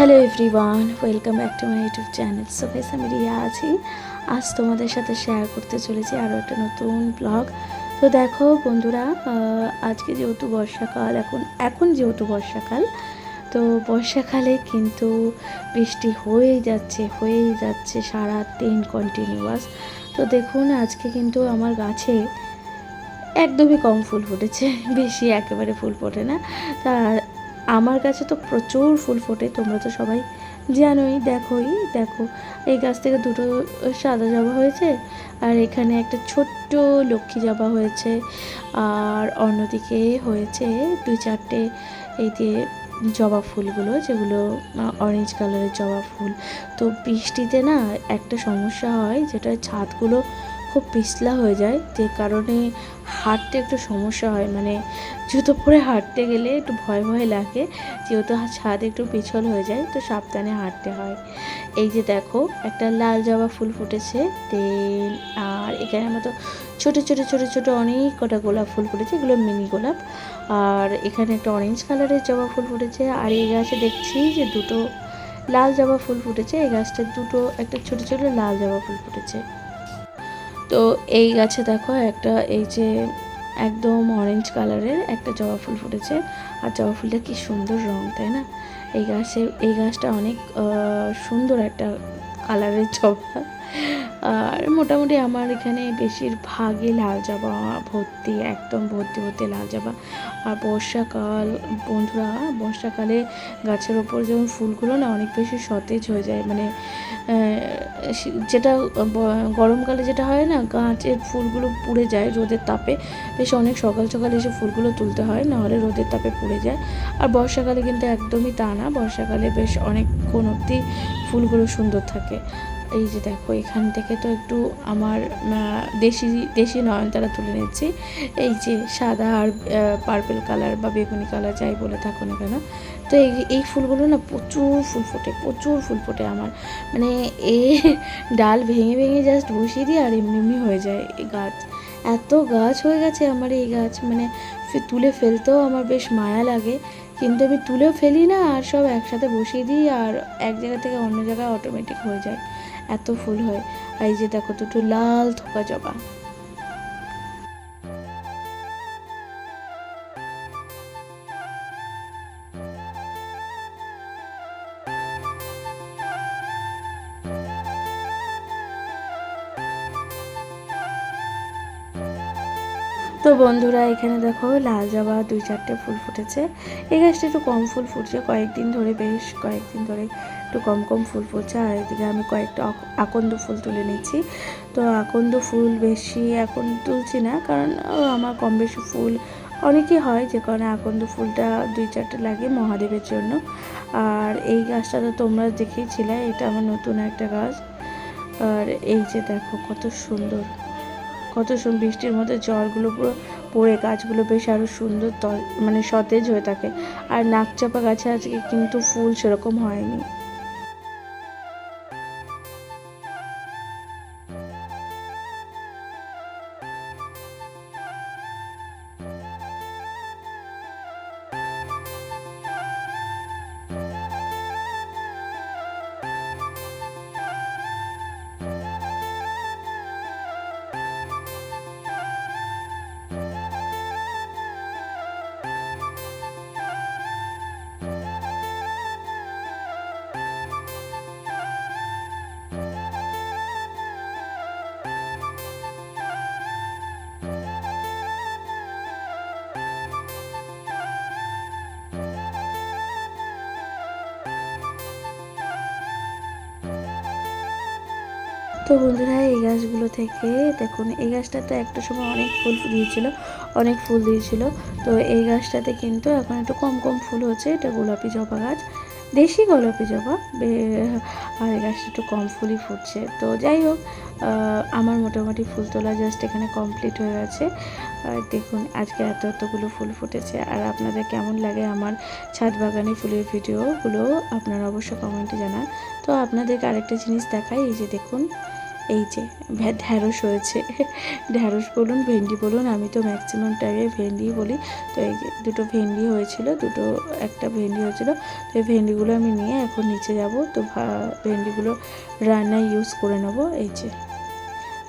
Hello everyone, welcome back to my YouTube channel. So guys, আমি রিয়া আছি। আজ তোমাদের সাথে শেয়ার করতে চলেছি আরও একটা নতুন ব্লগ। তো দেখো বন্ধুরা, আজকে যেহেতু বর্ষাকাল, এখন যেহেতু বর্ষাকাল, তো বর্ষাকালে কিন্তু বৃষ্টি হয়েই যাচ্ছে সারা দিন কন্টিনিউয়াস। তো দেখুন, আজকে কিন্তু আমার গাছে একদমই কম ফুল ফুটেছে, বেশি একেবারে ফুল ফোটে না। তা আমার কাছে তো প্রচুর ফুল ফোটে, তোমরা তো সবাই জানোই। দেখো, এই গাছ থেকে দুটো সাদা জবা হয়েছে, আর এখানে একটা ছোট্ট লক্ষ্মী জবা হয়েছে, আর অন্যদিকে হয়েছে দুই চারটে এই যে জবা ফুলগুলো, যেগুলো অরেঞ্জ কালারের জবা ফুল। তো বৃষ্টিতে না একটা সমস্যা হয়, যেটা ছাদগুলো খুব পিছলা হয়ে যায়, যে কারণে হাঁটতে একটু সমস্যা হয়। মানে জুতো পরে হাঁটতে গেলে একটু ভয় ভয় লাগে, যেহেতু ছাদ একটু পিছল হয়ে যায়, তো সাবধানে হাঁটতে হয়। এই যে দেখো, একটা লাল জবা ফুল ফুটেছে, দেন আর এখানে মতো ছোটো ছোটো ছোটো ছোটো অনেক কটা গোলাপ ফুল ফুটেছে, এগুলো মিনি গোলাপ। আর এখানে একটা অরেঞ্জ কালারের জবা ফুল ফুটেছে, আর এই গাছে দেখছি যে দুটো লাল জবা ফুল ফুটেছে। এই গাছটা দুটো একটা ছোটো ছোটো লাল জবা ফুল ফুটেছে। তো এই গাছে দেখো একটা এই যে একদম অরেঞ্জ কালারের একটা জবা ফুল ফুটেছে, আর জবা ফুলটা কি সুন্দর রং, তাই না? এই গাছটা অনেক সুন্দর একটা কালারের জবা। আর মোটামুটি আমার এখানে বেশিরভাগই লাল জবা ভর্তি, একদম ভর্তি ভর্তি লাল জবা। আর বন্ধুরা, বর্ষাকালে গাছের ওপর যেমন ফুলগুলো না অনেক বেশি সতেজ হয়ে যায়। মানে যেটা গরমকালে যেটা হয় না, গাছের ফুলগুলো পুড়ে যায় রোদের তাপে, বেশ অনেক সকাল সকাল এসে ফুলগুলো তুলতে হয়, নাহলে রোদের তাপে পুড়ে যায়। আর বর্ষাকালে কিন্তু একদমই তা না, বর্ষাকালে বেশ অনেকক্ষণ অবধি ফুলগুলো সুন্দর থাকে। এই যে দেখো, এখান থেকে তো একটু আমার দেশি দেশি নয়নতারা তুলে নিচ্ছি। এই যে সাদা আর পার্পেল কালার বা বেগুনি কালার যাই বলে থাকো না কেন, তো এই ফুলগুলো না প্রচুর ফুল ফোটে আমার। মানে ডাল ভেঙে ভেঙে জাস্ট বসিয়ে দিই, আর এমনি হয়ে যায় এই গাছ। এত গাছ হয়ে গেছে আমার এই গাছ, মানে তুলে ফেলতেও আমার বেশ মায়া লাগে, কিন্তু আমি তুলেও ফেলি না, আর সব একসাথে বসিয়ে দিই, আর এক জায়গা থেকে অন্য জায়গায় অটোমেটিক হয়ে যায়, এত ফুল হয়। আর এই যে দেখো, দুটো লাল থোকা জবা। তো বন্ধুরা, এখানে দেখো লাল জবা দুই চারটে ফুল ফুটেছে। এই গাছটা একটু কম ফুল ফুটছে বেশ কয়েকদিন ধরে একটু কম কম ফুল ফুটছে। আর এদিকে আমি কয়েকটা আকন্দ ফুল তুলে নিচ্ছি। তো আকন্দ ফুল বেশি এখন তুলছি না, কারণ আমার কম বেশি ফুল অনেকই হয়, যে কারণে আকন্দ ফুলটা দুই চারটে লাগে মহাদেবের জন্য। আর এই গাছটা তো তোমরা দেখেইছিলে, এটা আমার নতুন একটা গাছ। আর এই যে দেখো বৃষ্টির মধ্যে জলগুলো পুরো পড়ে গাছগুলো বেশ আরও সুন্দর মানে সতেজ হয়ে থাকে। আর নাকচাপা গাছে আজকে কিন্তু ফুল সেরকম হয়নি। তো বন্ধুরা, এই গাছগুলো থেকে দেখুন, এই গাছটাতে একটা সময় অনেক ফুল দিয়েছিল। তো এই গাছটাতে কিন্তু এখন একটু কম কম ফুল হচ্ছে। এটা গোলাপি জবা গাছ, দেশি গোলাপি জবা। আর এই গাছটা একটু কম ফুলই ফুটছে। তো যাই হোক, আমার মোটামুটি ফুল তোলা জাস্ট এখানে কমপ্লিট হয়ে গেছে। আর দেখুন, আজকে এতগুলো ফুল ফুটেছে। আর আপনাদের কেমন লাগে আমার ছাদ বাগানে ফুলের ভিডিওগুলো, আপনারা অবশ্যই কমেন্টে জানান। তো আপনাদেরকে আরেকটা জিনিস দেখাই, এই যে দেখুন, এই যে ঢ্যাঁড়স হয়েছে। ঢ্যাঁড়স বলুন ভেন্ডি বলুন, আমি তো ম্যাক্সিমাম টাইমে ভেন্ডি বলি। তো এই যে দুটো ভেন্ডি হয়েছিল, একটা ভেন্ডি হয়েছিল। তো এই ভেন্ডিগুলো আমি নিয়ে এখন নিচে যাব। তো ভেন্ডিগুলো রান্নায় ইউজ করে নেব। এই যে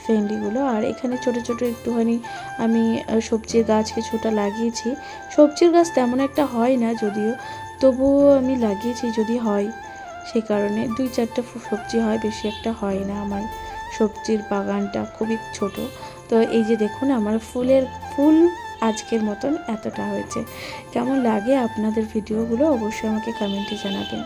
ভেন্ডিগুলো, আর এখানে ছোট ছোট একটুখানি আমি সবজির গাছ কিছুটা লাগিয়েছি। সবজির গাছ তেমন একটা হয় না যদিও, তবুও আমি লাগিয়েছি যদি হয়, সেই কারণে 2-4টা সবজি হয়, বেশি একটা হয় না। আমার সবজির বাগানটা খুবই ছোট। তো এই যে দেখুন আমার ফুল আজকের মতন এতটা হয়েছে। কেমন লাগে আপনাদের ভিডিওগুলো অবশ্যই আমাকে কমেন্টে জানাবেন।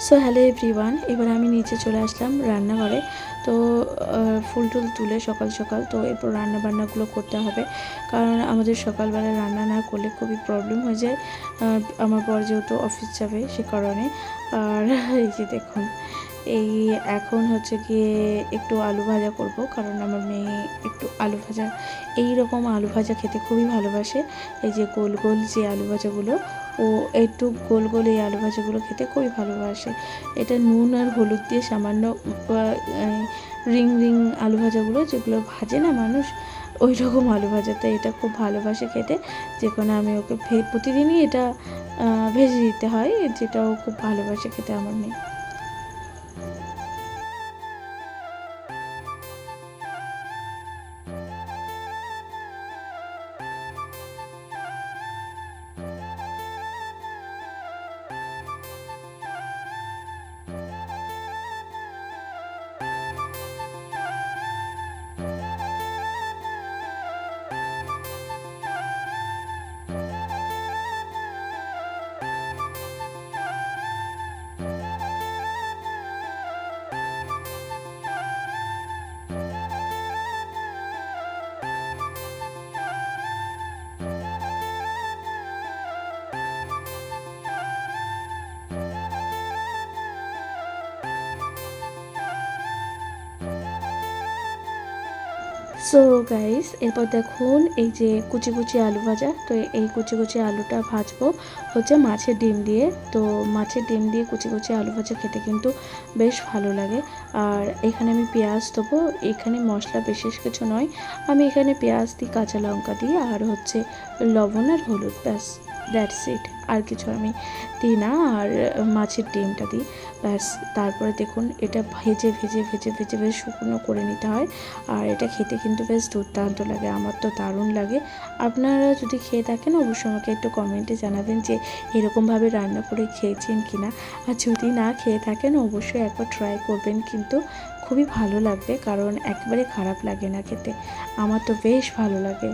সো হ্যালো এভরিওয়ান, এবার আমি নিচে চলে আসলাম রান্নাঘরে। তো ফুল টুল তুলে সকাল সকাল তো এরপর রান্নাবান্নাগুলো করতে হবে, কারণ আমাদের সকালবেলা রান্না না করলে খুবই প্রবলেম হয়ে যায়। আমার বর যেহেতু অফিস যাবে সে কারণে। আর এই যে দেখুন এই এখন হচ্ছে গিয়ে একটু আলু ভাজা করব, কারণ আমার মেয়ে একটু আলু ভাজা, এই রকম আলু ভাজা খেতে খুবই ভালোবাসে। এই যে গোল গোল যে আলু ভাজাগুলো, ও একটু গোল গোল এই আলু ভাজাগুলো খেতে খুবই ভালোবাসে। এটা নুন আর হলুদ দিয়ে সামান্য রিং রিং আলু ভাজাগুলো যেগুলো ভাজে না মানুষ, ওই রকম আলু ভাজা। তো এটা খুব ভালোবাসে খেতে, যে কোনো আমি ওকে প্রতিদিনই এটা ভেজে দিতে হয়, যেটা ও খুব ভালোবাসে খেতে আমার মেয়ে। সো গাইস, এরপর দেখুন এই যে কুচি কুচি আলু ভাজা। তো এই কুচি কুচি আলুটা ভাজবো হচ্ছে মাছের ডিম দিয়ে। তো মাছের ডিম দিয়ে কুচি কুচি আলু ভাজা খেতে কিন্তু বেশ ভালো লাগে। আর এখানে আমি পেঁয়াজ দেবো, এখানে মশলা বিশেষ কিছু নয়, আমি এখানে পেঁয়াজ দিই, কাঁচা লঙ্কা দিই, আর হচ্ছে লবণ আর হলুদ, ব্যাস, দ্যাটস ইট। আর কিছু আমি দিই না। আর মাছের ডিমটা দিই, ব্যাস। তারপরে দেখুন এটা ভেজে ভেজে ভেজে ভেজে বেশ শুকনো করে নিতে হয়। আর এটা খেতে কিন্তু বেশ দুর্দান্ত লাগে, আমার তো দারুণ লাগে। আপনারা যদি খেয়ে থাকেন অবশ্যই আমাকে একটু কমেন্টে জানাবেন যে এরকমভাবে রান্না করে খেয়েছেন কি না। আর যদি না খেয়ে থাকেন অবশ্যই একবার ট্রাই করবেন, কিন্তু খুবই ভালো লাগবে, কারণ একেবারে খারাপ লাগে না খেতে। আমার তো বেশ ভালো লাগে।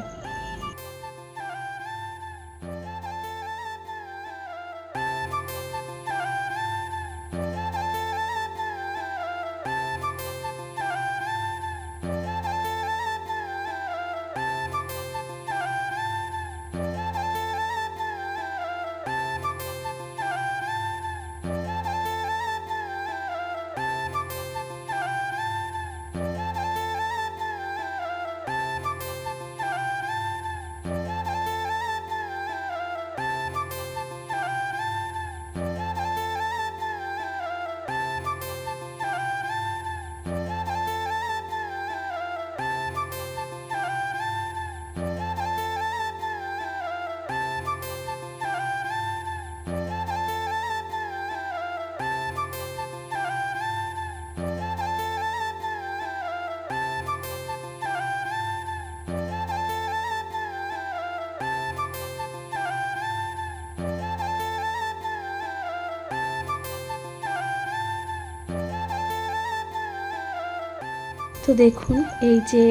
তো দেখুন এই যে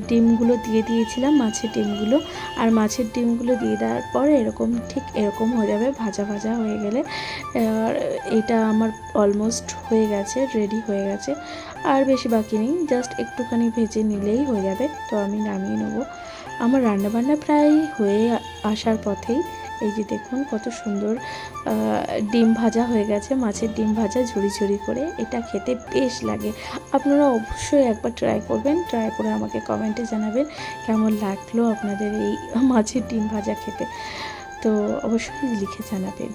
ডিমগুলো দিয়ে দিয়েছিলাম, মাছের ডিমগুলো। আর মাছের ডিমগুলো দিয়ে দেওয়ার পরে এরকম ঠিক এরকম হয়ে যাবে, ভাজা ভাজা হয়ে গেলে। আর এটা আমার অলমোস্ট হয়ে গেছে, রেডি হয়ে গেছে। আর বেশি বাকি নেই, জাস্ট একটুখানি ভেজে নিলেই হয়ে যাবে। তো আমি নামিয়ে নেব। আমার রান্নাবান্না প্রায় হয়ে আসার পথেই। এই যে দেখুন কত সুন্দর ডিম ভাজা হয়ে গেছে, মাছের ডিম ভাজা ঝুড়ি ঝুড়ি করে। এটা খেতে বেশ লাগে। আপনারা অবশ্যই একবার ট্রাই করবেন, ট্রাই করে আমাকে কমেন্টে জানাবেন কেমন লাগলো আপনাদের এই মাছের ডিম ভাজা খেতে। তো অবশ্যই লিখে জানাবেন।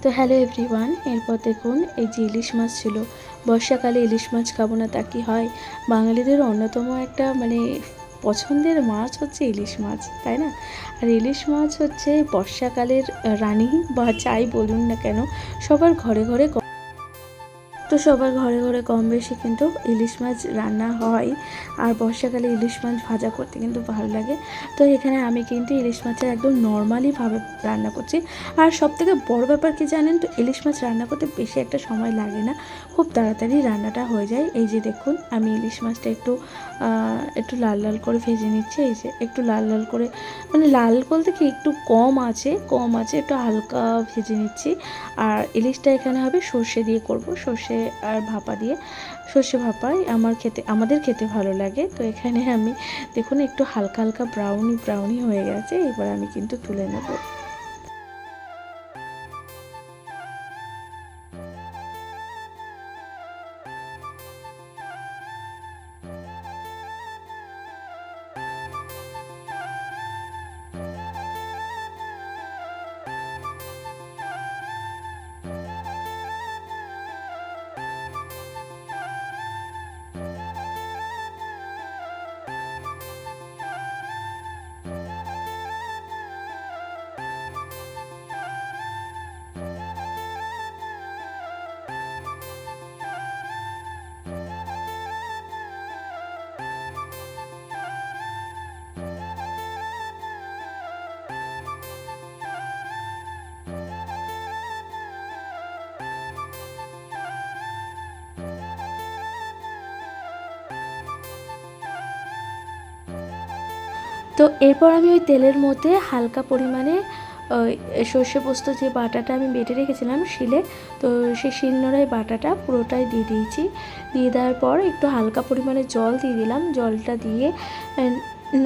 তো হ্যালো এভরিওয়ান, এরপর দেখুন এই যে ইলিশ মাছ ছিল। বর্ষাকালে ইলিশ মাছ খাবো না তা কি হয়? বাঙালিদের অন্যতম একটা মানে পছন্দের মাছ হচ্ছে ইলিশ মাছ, তাই না? আর ইলিশ মাছ হচ্ছে বর্ষাকালের রানী বা যাই বলুন না কেন, সবার ঘরে ঘরে তো সবার ঘরে ঘরে কম বেশি কিন্তু ইলিশ মাছ রান্না হয়। আর বর্ষাকালে ইলিশ মাছ ভাজা করতে কিন্তু ভালো লাগে। তো এখানে আমি কিন্তু ইলিশ মাছের একদম নর্মালিভাবে রান্না করছি। আর সবথেকে বড় ব্যাপার কি জানেন তো, ইলিশ মাছ রান্না করতে বেশি একটা সময় লাগে না, খুব তাড়াতাড়ি রান্নাটা হয়ে যায়। এই যে দেখুন, আমি ইলিশ মাছটা একটু লাল লাল করে ভেজে নিচ্ছি। এই যে একটু লাল লাল করে, মানে লাল বলতে কি, একটু কম আছে একটু হালকা ভেজে নিচ্ছি। আর ইলিশটা এখানে হবে সর্ষে দিয়ে করব, সর্ষে আর ভাপা দিয়ে। সর্ষে ভাপাই আমাদের খেতে ভালো লাগে। তো এখানে আমি দেখুন একটু হালকা হালকা ব্রাউনি ব্রাউনি হয়ে গেছে, এবার আমি কিন্তু তুলে নেব। তো এরপর আমি ওই তেলের মধ্যে হালকা পরিমাণে ওই সর্ষে পোস্ত যে বাটাটা আমি বেটে রেখেছিলাম শিলে, তো সেই শিলনোড়ায় বাটাটা পুরোটাই দিয়ে দিয়েছি। দিয়ে দেওয়ার পর একটু হালকা পরিমাণে জল দিয়ে দিলাম। জলটা দিয়ে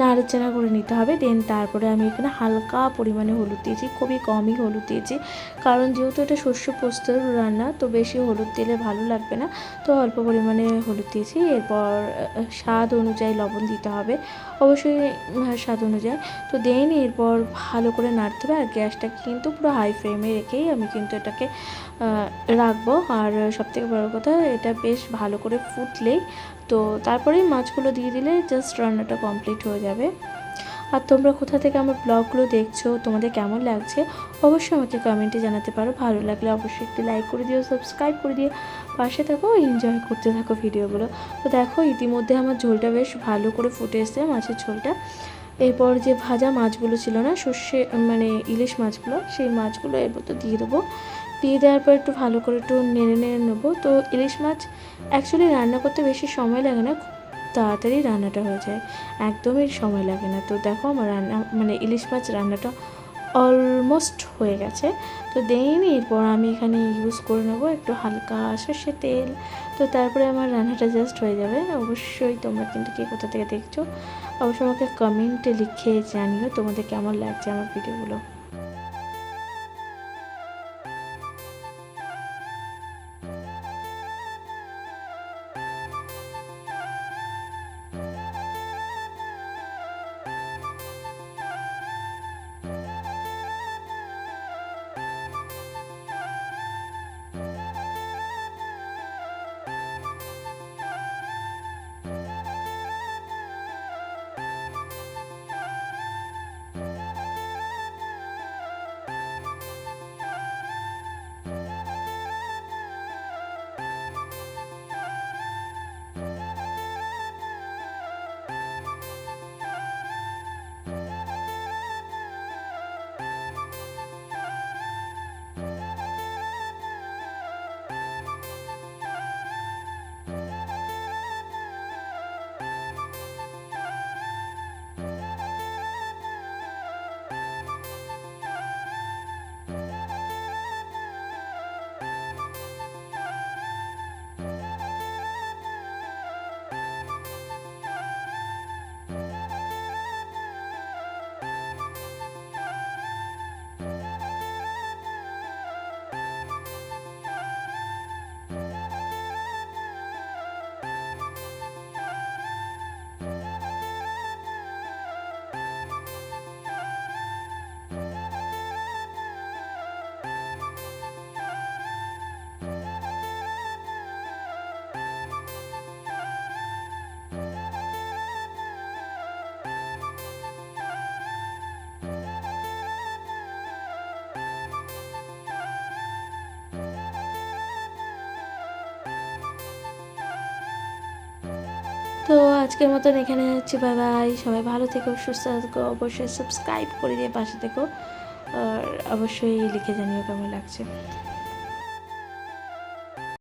নাড়াচাড়া করে নিতে হবে। দেন তারপরে আমি এখানে হালকা পরিমাণে হলুদ দিয়েছি, খুবই কমই হলুদ দিয়েছি, কারণ যেহেতু এটা শস্য পোস্তর রান্না, তো বেশি হলুদ দিলে ভালো লাগবে না, তো অল্প পরিমাণে হলুদ দিয়েছি। এরপর স্বাদ অনুযায়ী লবণ দিতে হবে, অবশ্যই স্বাদ অনুযায়ী। তো দেন এরপর ভালো করে নাড়তে হবে। আর গ্যাসটাকে কিন্তু পুরো হাই ফ্লেমে রেখেই আমি কিন্তু এটাকে রাখবো। আর সবথেকে বড় কথা, এটা বেশ ভালো করে ফুটলেই তো তারপরেই মাছগুলো দিয়ে দিলে জাস্ট রান্নাটা কমপ্লিট হয়ে যাবে। আর তোমরা কোথা থেকে আমার ব্লগগুলো দেখছো, তোমাদের কেমন লাগছে অবশ্যই আমাকে কমেন্টে জানাতে পারো। ভালো লাগলে অবশ্যই একটু লাইক করে দিও, সাবস্ক্রাইব করে দিও, পাশে থাকো, এনজয় করতে থাকো ভিডিওগুলো। তো দেখো ইতিমধ্যে আমার ঝোলটা বেশ ভালো করে ফুটে এসেছে, মাছের ঝোলটা। এরপর যে ভাজা মাছগুলো ছিল না, সর্ষে মানে ইলিশ মাছগুলো, সেই মাছগুলো এরপর তো দিয়ে দেবো। দিয়ে দেওয়ার পর একটু ভালো করে একটু নেড়ে নেড়ে নেবো। তো ইলিশ মাছ অ্যাকচুয়ালি রান্না করতে বেশি সময় লাগে না, খুব তাড়াতাড়ি রান্নাটা হয়ে যায়, একদমই সময় লাগে না। তো দেখো আমার রান্না মানে ইলিশ মাছ রান্নাটা অলমোস্ট হয়ে গেছে। তো দেন এরপর আমি এখানে ইউজ করে নেবো একটু হালকা সর্ষের তেল। তো তারপরে আমার রান্নাটা জাস্ট হয়ে যাবে। অবশ্যই তোমরা কিন্তু কে কোথা থেকে দেখছো অবশ্যই আমাকে কমেন্টে লিখে জানিও তোমাদের কেমন লাগছে আমার ভিডিওগুলো। আজকের মতন এখানে হচ্ছে, বাই বাই। সবাই ভালো থেকো, সুস্থ থেকো, অবশ্যই সাবস্ক্রাইব করে দিয়ে পাশে থেকো, আর অবশ্যই লিখে জানিও কেমন লাগছে।